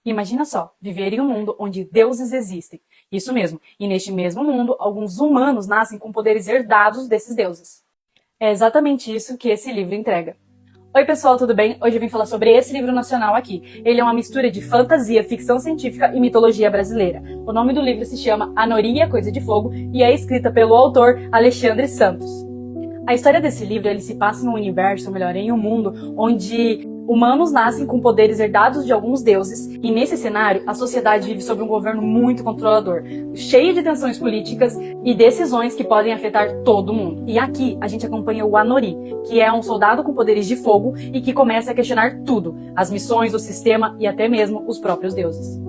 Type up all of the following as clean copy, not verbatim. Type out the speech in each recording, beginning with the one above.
Imagina só, viver em um mundo onde deuses existem. Isso mesmo, e neste mesmo mundo, alguns humanos nascem com poderes herdados desses deuses. É exatamente isso que esse livro entrega. Oi pessoal, tudo bem? Hoje eu vim falar sobre esse livro nacional aqui. Ele é uma mistura de fantasia, ficção científica e mitologia brasileira. O nome do livro se chama Anori, a Coisa de Fogo e é escrita pelo autor Alexandre Santos. A história desse livro ele se passa em um universo, ou melhor, em um mundo onde humanos nascem com poderes herdados de alguns deuses e nesse cenário a sociedade vive sob um governo muito controlador, cheio de tensões políticas e decisões que podem afetar todo mundo. E aqui a gente acompanha o Anori, que é um soldado com poderes de fogo e que começa a questionar tudo, as missões, o sistema e até mesmo os próprios deuses.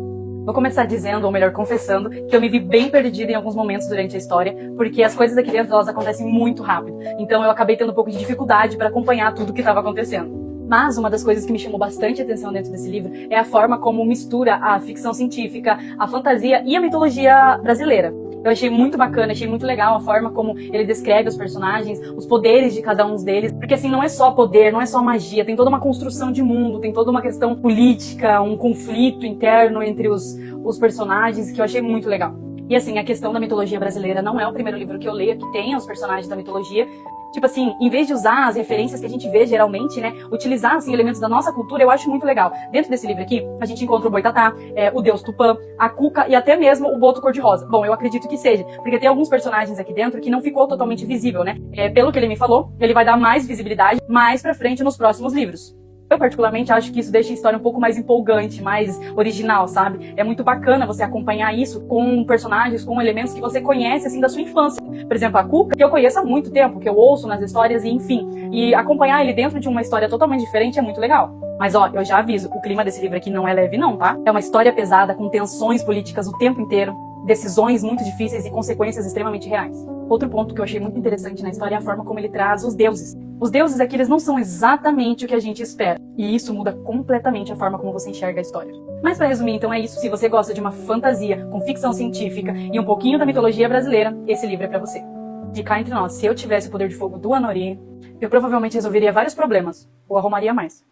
Vou começar dizendo, ou melhor, confessando, que eu me vi bem perdida em alguns momentos durante a história, porque as coisas aqui dentro elas acontecem muito rápido. Então eu acabei tendo um pouco de dificuldade para acompanhar tudo o que estava acontecendo. Mas uma das coisas que me chamou bastante atenção dentro desse livro é a forma como mistura a ficção científica, a fantasia e a mitologia brasileira. Eu achei muito bacana, achei muito legal a forma como ele descreve os personagens, os poderes de cada um deles, porque assim, não é só poder, não é só magia, tem toda uma construção de mundo, tem toda uma questão política, um conflito interno entre os personagens que eu achei muito legal. E assim, a questão da mitologia brasileira não é o primeiro livro que eu leio que tenha os personagens da mitologia. Tipo assim, em vez de usar as referências que a gente vê geralmente, né, utilizar assim elementos da nossa cultura, eu acho muito legal. Dentro desse livro aqui, a gente encontra o Boitatá, o Deus Tupã, a Cuca e até mesmo o Boto Cor-de-Rosa. Bom, eu acredito que seja, porque tem alguns personagens aqui dentro que não ficou totalmente visível, né? Pelo que ele me falou, ele vai dar mais visibilidade mais pra frente nos próximos livros. Eu particularmente acho que isso deixa a história um pouco mais empolgante, mais original, sabe? É muito bacana você acompanhar isso com personagens, com elementos que você conhece, assim, da sua infância. Por exemplo, a Cuca, que eu conheço há muito tempo, que eu ouço nas histórias e enfim. E acompanhar ele dentro de uma história totalmente diferente é muito legal. Mas ó, eu já aviso, o clima desse livro aqui não é leve não, tá? É uma história pesada, com tensões políticas o tempo inteiro, decisões muito difíceis e consequências extremamente reais. Outro ponto que eu achei muito interessante na história é a forma como ele traz os deuses. Os deuses aqui, eles não são exatamente o que a gente espera. E isso muda completamente a forma como você enxerga a história. Mas pra resumir, então é isso. Se você gosta de uma fantasia com ficção científica e um pouquinho da mitologia brasileira, esse livro é pra você. E cá entre nós, se eu tivesse o poder de fogo do Anori, eu provavelmente resolveria vários problemas. Ou arrumaria mais.